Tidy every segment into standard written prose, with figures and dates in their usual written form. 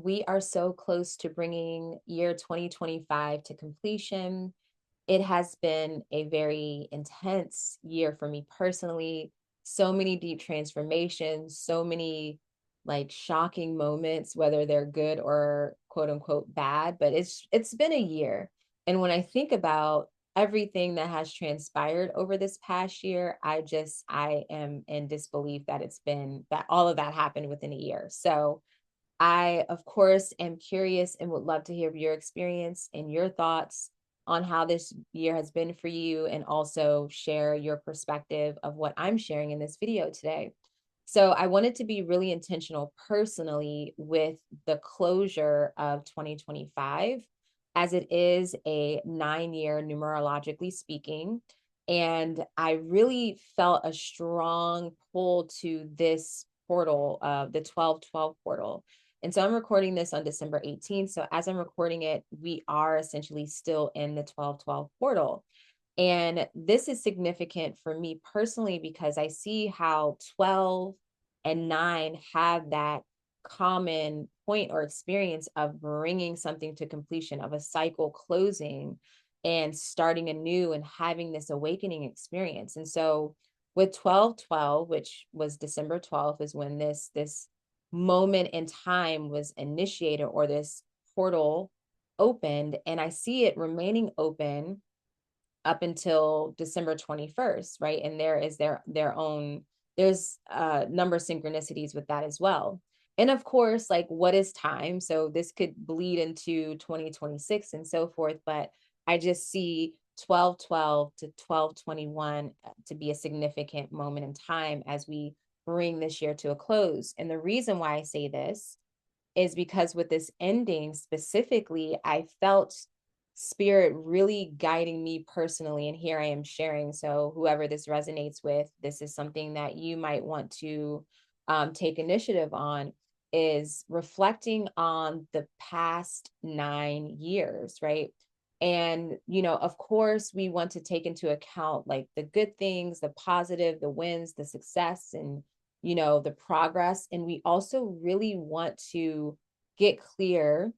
we are so close to bringing year 2025 to completion. It has been a very intense year for me personally. So many deep transformations, so many like shocking moments, whether they're good or quote unquote bad, but it's been a year. And when I think about everything that has transpired over this past year, I am in disbelief that it's been that all of that happened within a year. So I, of course, am curious and would love to hear your experience and your thoughts on how this year has been for you, and also share your perspective of what I'm sharing in this video today. So, I wanted to be really intentional personally with the closure of 2025, as it is a 9 year numerologically speaking. And I really felt a strong pull to this portal, the 1212 portal. And so I'm recording this on December 18th. So as I'm recording it, we are essentially still in the 1212 portal. And this is significant for me personally because I see how 12 and 9 have that common point or experience of bringing something to completion, of a cycle closing and starting anew and having this awakening experience. And so with 1212, which was December 12th, is when this moment in time was initiated, or this portal opened, and I see it remaining open up until December 21st, right? And there is their own, there's a number of synchronicities with that as well. And of course, like, what is time? So this could bleed into 2026 and so forth, but I just see 1212 to 1221 to be a significant moment in time as we bring this year to a close. And the reason why I say this is because with this ending specifically, I felt spirit really guiding me personally. And here I am sharing. So, whoever this resonates with, this is something that you might want to take initiative on, is reflecting on the past 9 years, right? And, of course, we want to take into account like the good things, the positive, the wins, the success, and the progress. And we also really want to get clear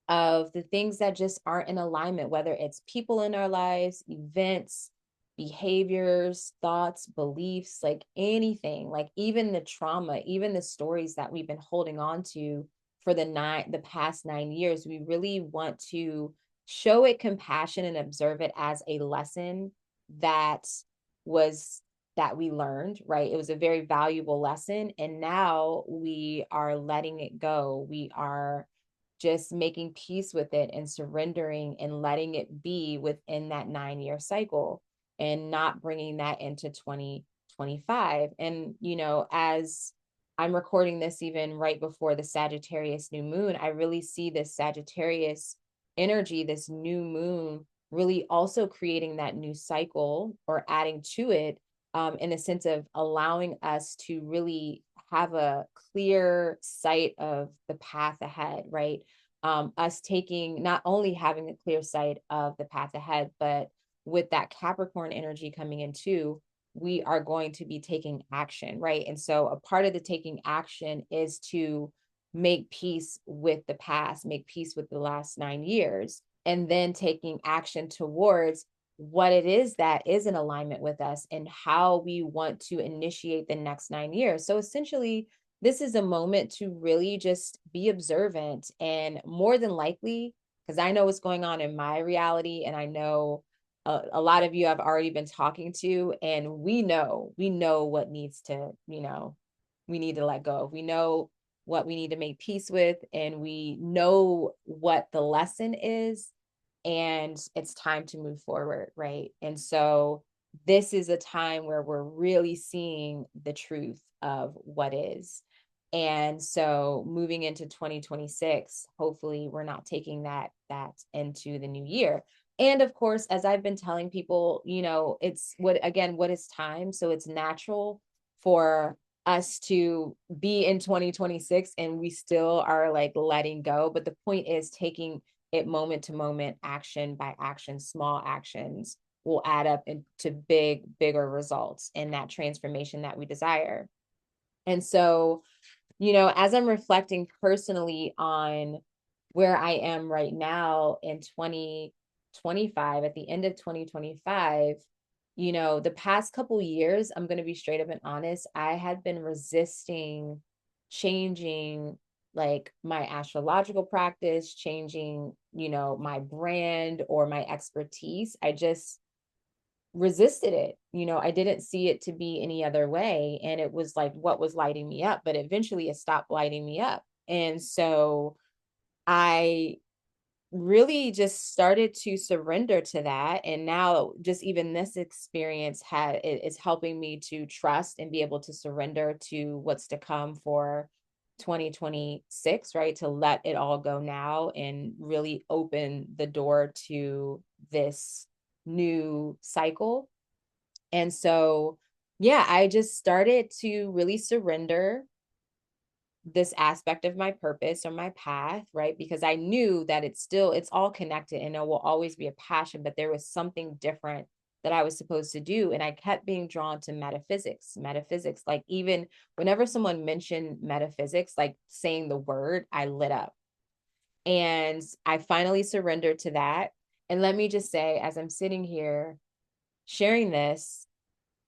of the things that just aren't in alignment, whether it's people in our lives, events, behaviors, thoughts, beliefs, like anything, like even the trauma, even the stories that we've been holding on to for the past 9 years. We really want to show it compassion and observe it as a lesson that was that we learned, right? It was a very valuable lesson. And now we are letting it go. We are just making peace with it and surrendering and letting it be within that 9 year cycle, and not bringing that into 2025. And, as I'm recording this even right before the Sagittarius new moon, I really see this Sagittarius energy, this new moon, really also creating that new cycle or adding to it, in a sense of allowing us to really have a clear sight of the path ahead, right? Us taking, not only having a clear sight of the path ahead, but with that Capricorn energy coming in too, we are going to be taking action, right? And so a part of the taking action is to make peace with the past, make peace with the last 9 years, and then taking action towards what it is that is in alignment with us and how we want to initiate the next 9 years. So essentially, this is a moment to really just be observant, and more than likely, because I know what's going on in my reality, and I know a lot of you I've already been talking to, and we know what needs to, we need to let go. We know what we need to make peace with, and we know what the lesson is, and it's time to move forward, right? And so this is a time where we're really seeing the truth of what is. And so moving into 2026, hopefully we're not taking that into the new year. And of course, as I've been telling people, it's what is time. So it's natural for us to be in 2026 and we still are like letting go. But the point is taking it moment to moment, action by action, small actions will add up into bigger results in that transformation that we desire. And so, as I'm reflecting personally on where I am right now in 2025, at the end of 2025, the past couple years, I'm going to be straight up and honest, I had been resisting changing like my astrological practice, changing, my brand or my expertise. I just resisted it. I didn't see it to be any other way. And it was like what was lighting me up, but eventually it stopped lighting me up. And so I really just started to surrender to that. And now just even this experience is helping me to trust and be able to surrender to what's to come for 2026, right? To let it all go now and really open the door to this new cycle. And so, yeah, I just started to really surrender this aspect of my purpose or my path, right? Because I knew that it's all connected and it will always be a passion, but there was something different that I was supposed to do. And I kept being drawn to metaphysics. Like, even whenever someone mentioned metaphysics, like saying the word, I lit up. And I finally surrendered to that. And let me just say, as I'm sitting here sharing this,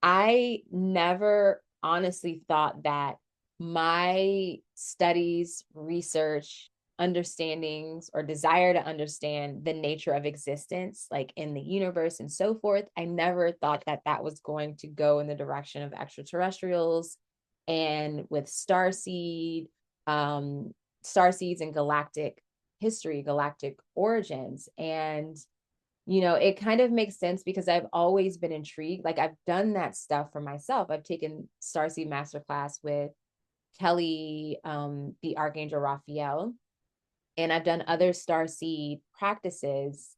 I never honestly thought that my studies, research, understandings, or desire to understand the nature of existence, like in the universe and so forth, I never thought that that was going to go in the direction of extraterrestrials and with um, star seeds and galactic history, galactic origins. And it kind of makes sense because I've always been intrigued. Like, I've done that stuff for myself. I've taken Starseed Masterclass with Kelly, the Archangel Raphael, and I've done other Starseed practices,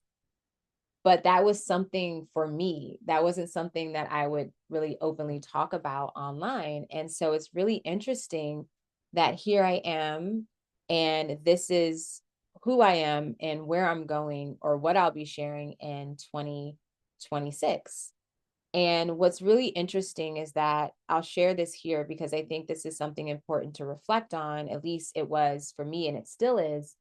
but that was something for me. That wasn't something that I would really openly talk about online. And so it's really interesting that here I am, and this is who I am and where I'm going or what I'll be sharing in 2026. And what's really interesting is that I'll share this here because I think this is something important to reflect on. At least it was for me, and it still is,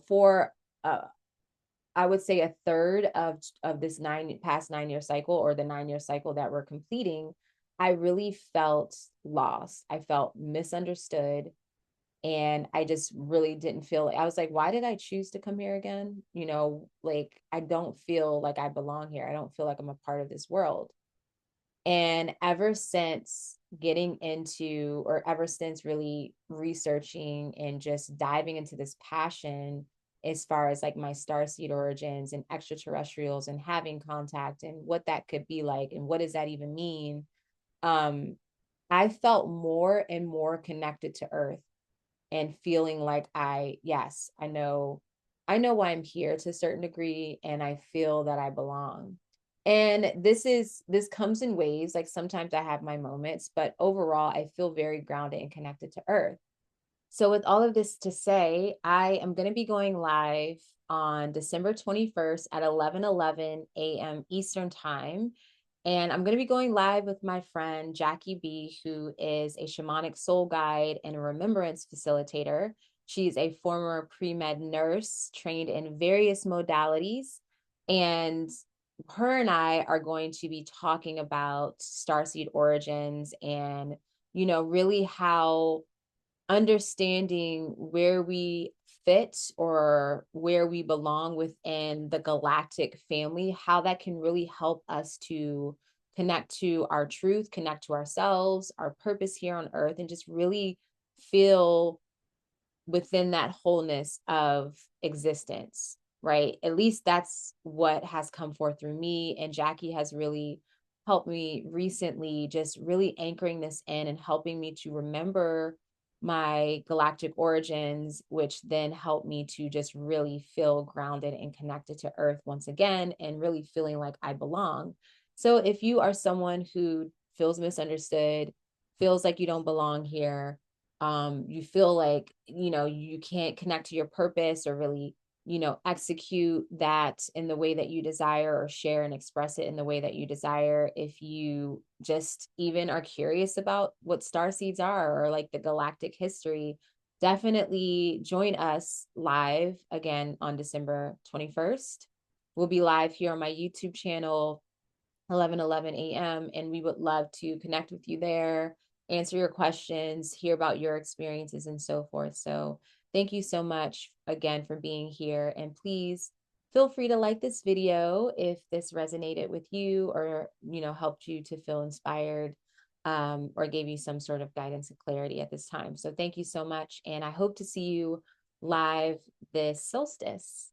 for I would say a third of this past 9 year cycle, or the 9 year cycle that we're completing, I really felt lost. I felt misunderstood. And I just really didn't feel, I was like, why did I choose to come here again? Like, I don't feel like I belong here. I don't feel like I'm a part of this world. And ever since getting into, or ever since really researching and just diving into this passion as far as like my starseed origins and extraterrestrials and having contact and what that could be like and what does that even mean, um, I felt more and more connected to Earth and feeling like yes, I know why I'm here to a certain degree, and I feel that I belong. And this comes in waves. Like, sometimes I have my moments, but overall I feel very grounded and connected to Earth. So, with all of this to say, I am going to be going live on December 21st at 11:11 a.m. Eastern Time. And I'm going to be going live with my friend Jackie B, who is a shamanic soul guide and a remembrance facilitator. She's a former pre-med nurse trained in various modalities. And her and I are going to be talking about starseed origins and, really how understanding where we fit or where we belong within the galactic family, how that can really help us to connect to our truth, connect to ourselves, our purpose here on earth, and just really feel within that wholeness of existence, right? At least that's what has come forth through me. And Jackie has really helped me recently, just really anchoring this in and helping me to remember my galactic origins, which then helped me to just really feel grounded and connected to Earth once again, and really feeling like I belong. So if you are someone who feels misunderstood, feels like you don't belong here, you feel like you can't connect to your purpose or really execute that in the way that you desire, or share and express it in the way that you desire. If you just even are curious about what star seeds are, or like the galactic history, definitely join us live again on December 21st. We'll be live here on my YouTube channel 11:11 a.m. and we would love to connect with you there, answer your questions, hear about your experiences and so forth. So thank you so much again for being here, and please feel free to like this video if this resonated with you, or helped you to feel inspired, or gave you some sort of guidance and clarity at this time. So thank you so much, and I hope to see you live this solstice.